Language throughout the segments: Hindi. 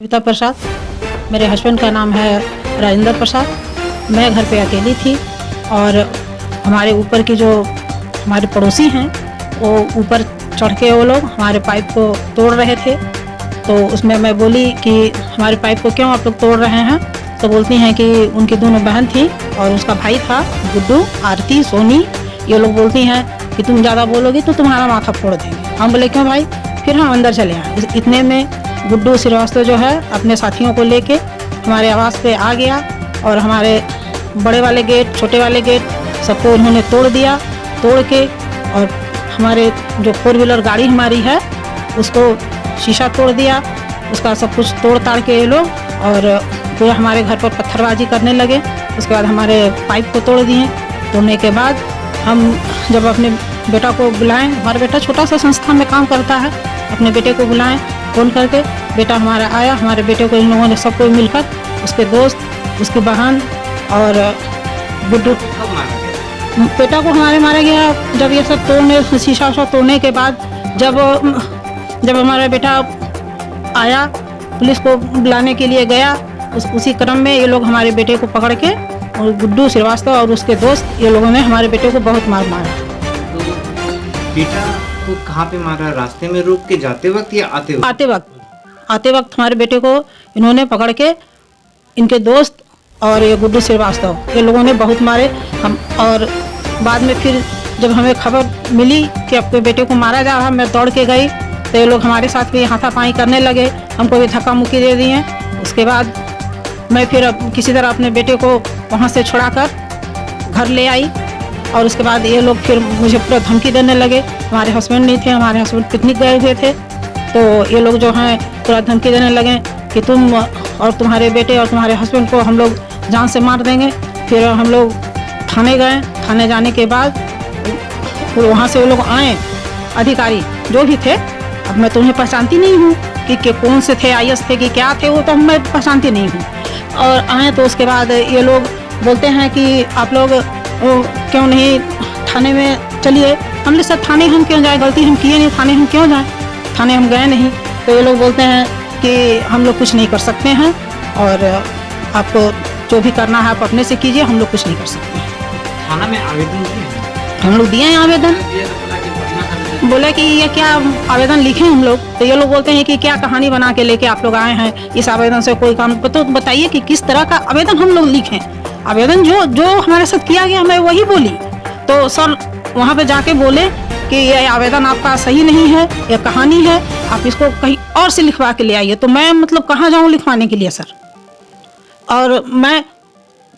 बबीता प्रसाद। मेरे हस्बैंड का नाम है राजेंद्र प्रसाद। मैं घर पे अकेली थी और हमारे ऊपर की जो हमारे पड़ोसी हैं वो ऊपर चढ़ के वो लोग हमारे पाइप को तोड़ रहे थे। तो उसमें मैं बोली कि हमारे पाइप को क्यों आप लोग तोड़ रहे हैं। तो बोलती हैं कि उनकी दोनों बहन थी और उसका भाई था गुड्डू, आरती, सोनी। ये लोग बोलती हैं कि तुम ज़्यादा बोलोगी तो तुम्हारा माथा फोड़ देंगे। हम बोले क्यों भाई। फिर हम अंदर चले आए। इतने में गुड्डू श्रीवास्तव जो है अपने साथियों को लेके हमारे आवास पे आ गया और हमारे बड़े वाले गेट, छोटे वाले गेट सबको उन्होंने तोड़ दिया। तोड़ के और हमारे जो 4 व्हीलर गाड़ी हमारी है उसको शीशा तोड़ दिया। उसका सब कुछ तोड़ ताड़ के ये लोग और पूरा हमारे घर पर पत्थरबाजी करने लगे। उसके बाद हमारे पाइप को तोड़ दिए। तोड़ने के बाद हम जब अपने बेटा को बुलाएं, हमारा बेटा छोटा सा संस्था में काम करता है, अपने बेटे को बुलाएं फ़ोन करके। बेटा हमारा आया। हमारे बेटे को इन लोगों ने सबको मिलकर, उसके दोस्त, उसकी बहन और गुड्डू, बेटा को हमारे मारा गया। जब ये सब तोड़ने, शीशा तोड़ने के बाद जब हमारा बेटा आया, पुलिस को बुलाने के लिए गया, उसी क्रम में ये लोग हमारे बेटे को पकड़ के और गुड्डू श्रीवास्तव और उसके दोस्त ये लोगों ने हमारे बेटे को बहुत मारा। तो बेटा को कहाँ पे मारा? रास्ते में रोक के जाते वक्त या आते वक्त? आते वक्त हमारे बेटे को इन्होंने पकड़ के, इनके दोस्त और ये गुड्डू श्रीवास्तव ये लोगों ने बहुत मारे। हम और बाद में फिर जब हमें खबर मिली कि आपके बेटे को मारा जा रहा, मैं दौड़ के गई तो ये लोग हमारे साथ भी हाथापाई करने लगे। हमको भी धक्का मुक्की दे दिए। उसके बाद मैं फिर किसी तरह अपने बेटे को वहाँ से छुड़ाकर घर ले आई और उसके बाद ये लोग फिर मुझे पूरा धमकी देने लगे। हमारे हस्बैंड नहीं थे, हमारे हस्बैंड पिकनिक गए हुए थे। तो ये लोग जो हैं पूरा धमकी देने लगे कि तुम और तुम्हारे बेटे और तुम्हारे हस्बैंड को हम लोग जान से मार देंगे। फिर हम लोग थाने गए। थाने जाने के बाद वहाँ से वो लोग आए, अधिकारी जो भी थे। अब मैं तो उन्हें पहचानती नहीं हूँ कि कौन से थे, IAS थे कि क्या थे, वो तो मैं पहचानती नहीं हूँ। और आए तो उसके बाद ये लोग बोलते हैं कि आप लोग क्यों नहीं थाने में चलिए। हमने सर थाने हम क्यों जाए, गलती हम किए नहीं, थाने हम क्यों जाएं। थाने हम गए नहीं। तो ये लोग बोलते हैं कि हम लोग कुछ नहीं कर सकते हैं और आपको जो भी करना है आप अपने से कीजिए, हम लोग कुछ नहीं कर सकते। थाना में आवेदन दिए? हम लोग दिए हैं आवेदन। बोले कि ये क्या आवेदन लिखे हम लोग। तो ये लोग बोलते हैं कि क्या कहानी बना के लेके आप लोग आए हैं, इस आवेदन से कोई काम। तो बताइए कि किस तरह का आवेदन हम लोग लिखें। आवेदन जो हमारे साथ किया गया मैं वही बोली। तो सर वहाँ पे जाके बोले कि ये आवेदन आपका सही नहीं है, ये कहानी है, आप इसको कहीं और से लिखवा के ले आइए। तो मैं मतलब कहाँ जाऊँ लिखवाने के लिए सर। और मैं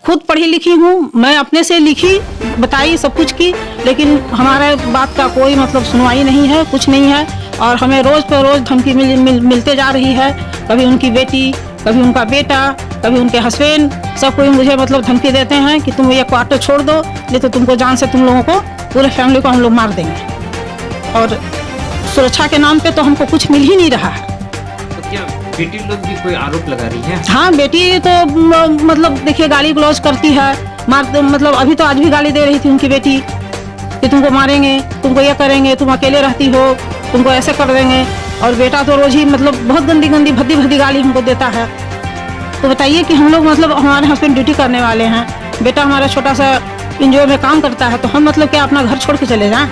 खुद पढ़ी लिखी हूँ, मैं अपने से लिखी, बताई, सब कुछ की, लेकिन हमारे बात का कोई मतलब सुनवाई नहीं है, कुछ नहीं है। और हमें रोज़ पर रोज़ धमकी मिलते जा रही है। कभी उनकी बेटी, कभी उनका बेटा, कभी उनके हस्बैंड, सब कोई मुझे मतलब धमकी देते हैं कि तुम ये क्वार्टर छोड़ दो, नहीं तो तुमको जान से तुम लोगों को, पूरे फैमिली को हम लोग मार देंगे। और सुरक्षा के नाम पे तो हमको कुछ मिल ही नहीं रहा है। तो क्या बेटी लोग भी कोई आरोप लगा रही है? हाँ, बेटी तो मतलब देखिए गाली गलौज करती है, मतलब अभी तो आज भी गाली दे रही थी उनकी बेटी कि तुमको मारेंगे, तुमको ये करेंगे, तुम अकेले रहती हो, तुमको ऐसे कर देंगे। और बेटा तो रोज ही मतलब बहुत गंदी गंदी भद्दी भद्दी गाली हमको देता है। तो बताइए कि हम लोग मतलब हमारे हस्बैंड ड्यूटी करने वाले हैं, बेटा हमारा छोटा सा NGO में काम करता है, तो हम मतलब क्या अपना घर छोड़ के चले जाएं?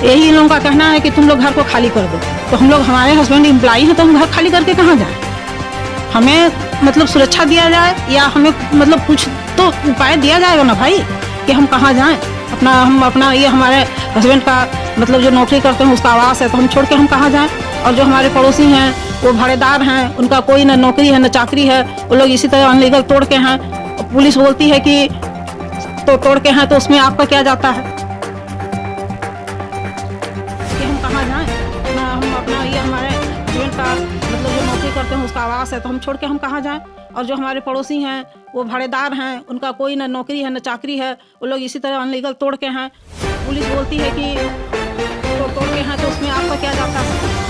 यही इन लोगों का कहना है कि तुम लोग घर को खाली कर दो। तो हम लोग, हमारे हस्बैंड एम्प्लॉई हैं, तो हम घर खाली करके कहाँ जाएं? हमें मतलब सुरक्षा दिया जाए या हमें मतलब कुछ तो उपाय दिया जाएगा ना भाई कि हम कहाँ जाएं। हम अपना ये हमारे हस्बैंड का मतलब जो नौकरी करते हैं उसका आवास है, तो हम छोड़ के हम कहाँ जाएं। और जो हमारे पड़ोसी हैं वो भाड़ेदार हैं, उनका कोई ना नौकरी है ना चाकरी है, वो लोग इसी तरह अनलीगल तोड़ के हैं। पुलिस बोलती है कि तो तोड़ के हैं, तो उसमें आपका क्या जाता है कि हम कहाँ जाएं। हम अपना ये हमारे हस्बैंड का मतलब जो नौकरी करते हैं उसका आवास है, तो हम छोड़ के हम कहाँ जाएं। और जो हमारे पड़ोसी हैं वो भाड़ेदार हैं, उनका कोई ना नौकरी है ना चाकरी है, वो लोग इसी तरह अनलीगल तोड़ के हैं। पुलिस बोलती है कि तो तोड़ के हैं, तो उसमें आपका क्या जाता है।